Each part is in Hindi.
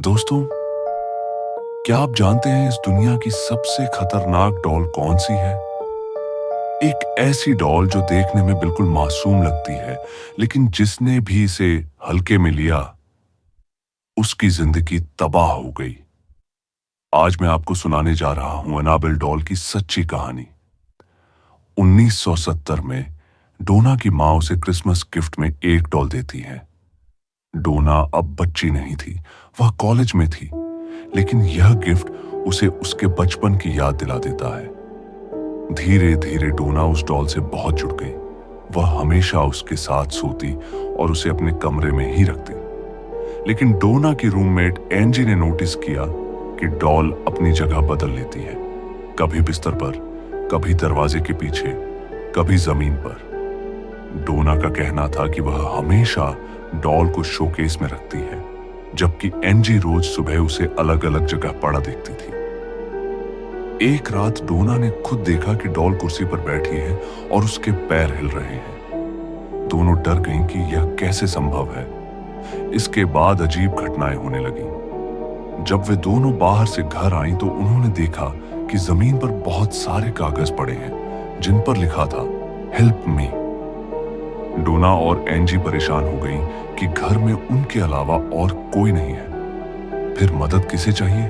दोस्तों, क्या आप जानते हैं इस दुनिया की सबसे खतरनाक डॉल कौन सी है? एक ऐसी डॉल जो देखने में बिल्कुल मासूम लगती है, लेकिन जिसने भी इसे हल्के में लिया, उसकी जिंदगी तबाह हो गई। आज मैं आपको सुनाने जा रहा हूं एनाबेल डॉल की सच्ची कहानी। 1970 में डोना की मां उसे क्रिसमस गिफ्ट में एक डॉल देती है। डोना अब बच्ची नहीं थी, वह कॉलेज में थी, लेकिन यह गिफ्ट उसे उसके बचपन की याद दिला देता है। धीरे धीरे डोना उस डॉल से बहुत जुड़ गई। वह हमेशा उसके साथ सोती और उसे अपने कमरे में ही रखती। लेकिन डोना की रूममेट एंजी ने नोटिस किया कि डॉल अपनी जगह बदल लेती है, कभी बिस्तर पर, कभी दरवाजे के पीछे, कभी जमीन पर। डोना का कहना था कि वह हमेशा डॉल को शोकेस में रखती है, जबकि एंजी रोज सुबह उसे अलग अलग जगह पड़ा देखती थी। एक रात डोना ने खुद देखा कि डॉल कुर्सी पर बैठी है और उसके पैर हिल रहे हैं। दोनों डर गईं कि यह कैसे संभव है। इसके बाद अजीब घटनाएं होने लगीं। जब वे दोनों बाहर से घर आईं तो उन्होंने देखा कि जमीन पर बहुत सारे कागज पड़े हैं, जिन पर लिखा था हेल्प मी। डोना और एंजी परेशान हो गईं कि घर में उनके अलावा और कोई नहीं है। फिर मदद किसे चाहिए?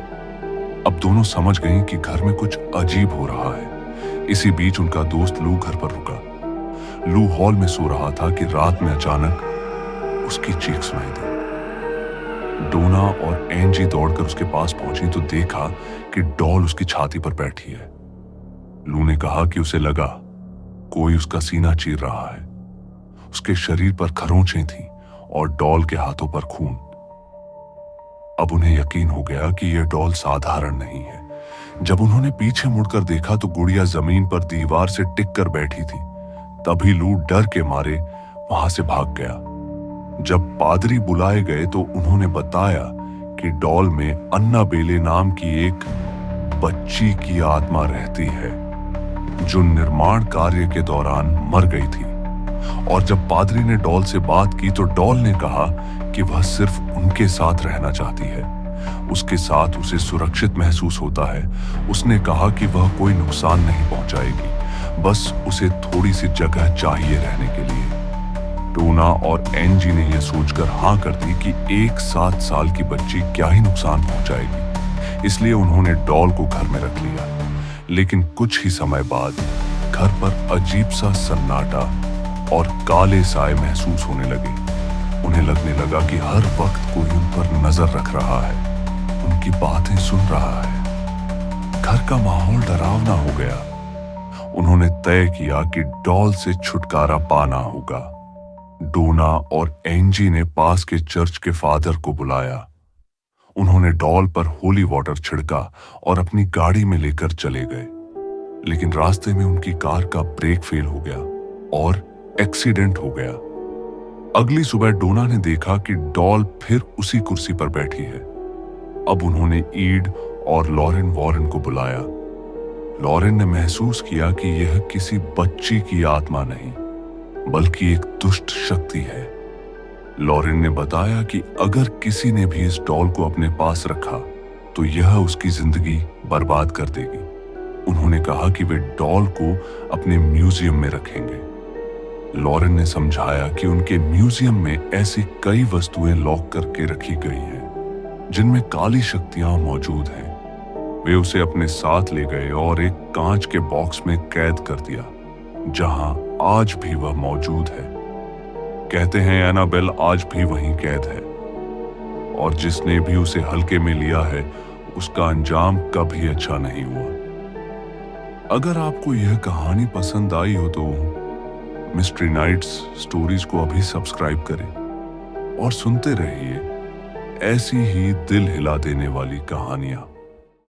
अब दोनों समझ गईं कि घर में कुछ अजीब हो रहा है। इसी बीच उनका दोस्त लू घर पर रुका। लू हॉल में सो रहा था कि रात में अचानक उसकी चीख सुनाई दी। डोना और एंजी दौड़कर उसके पास पहुंची तो देखा कि डॉल उसकी छाती पर बैठी है। लू ने कहा कि उसे लगा कोई उसका सीना चीर रहा है। उसके शरीर पर खरोंचें थीं और डॉल के हाथों पर खून। अब उन्हें यकीन हो गया कि यह डॉल साधारण नहीं है। जब उन्होंने पीछे मुड़कर देखा तो गुड़िया जमीन पर दीवार से टिक कर बैठी थी। तभी लू डर के मारे वहां से भाग गया। जब पादरी बुलाए गए तो उन्होंने बताया कि डॉल में अन्नाबेले नाम की एक बच्ची की आत्मा रहती है, जो निर्माण कार्य के दौरान मर गई थी। और जब पादरी ने डॉल से बात की तो डॉल ने कहा कि वह सिर्फ उनके साथ रहना चाहती है। उसके साथ उसे सुरक्षित महसूस होता है। उसने कहा कि वह कोई नुकसान नहीं पहुंचाएगी, बस उसे थोड़ी सी जगह चाहिए रहने के लिए। डोना और एंजी ने यह सोचकर हाँ कर दी कि एक 7 साल की बच्ची क्या ही नुकसान पहुंचाएगी। इसलिए उन्होंने डॉल को घर में रख लिया। लेकिन कुछ ही समय बाद घर पर अजीब सा सन्नाटा और काले साए महसूस होने लगे। उन्हें लगने लगा कि हर वक्त कोई उन पर नजर रख रहा है, उनकी बातें सुन रहा है। घर का माहौल डरावना हो गया। उन्होंने तय किया कि डॉल से छुटकारा पाना होगा। डोना और एंजी ने पास के चर्च के फादर को बुलाया। उन्होंने डॉल पर होली वाटर छिड़का और अपनी गाड़ी में लेकर चले गए। लेकिन रास्ते में उनकी कार का ब्रेक फेल हो गया और एक्सीडेंट हो गया। अगली सुबह डोना ने देखा कि डॉल फिर उसी कुर्सी पर बैठी है। अब उन्होंने ईड और लॉरेन वॉरेन को बुलाया। लॉरेन ने महसूस किया कि यह किसी बच्ची की आत्मा नहीं, बल्कि एक दुष्ट शक्ति है। लॉरेन ने बताया कि अगर किसी ने भी इस डॉल को अपने पास रखा तो यह उसकी जिंदगी बर्बाद कर देगी। उन्होंने कहा कि वे डॉल को अपने म्यूजियम में रखेंगे। लॉरेन ने समझाया कि उनके म्यूजियम में ऐसी कई वस्तुएं लॉक करके रखी गई हैं, जिनमें काली शक्तियां मौजूद हैं। वे उसे अपने साथ ले गए और एक कांच के बॉक्स में कैद कर दिया, जहां आज भी वह मौजूद है। कहते हैं एनाबेल आज भी वहीं कैद है, और जिसने भी उसे हल्के में लिया है, उसका अंजाम कभी अच्छा नहीं हुआ। अगर आपको यह कहानी पसंद आई हो तो मिस्ट्री नाइट्स स्टोरीज को अभी सब्सक्राइब करें और सुनते रहिए ऐसी ही दिल हिला देने वाली कहानियां।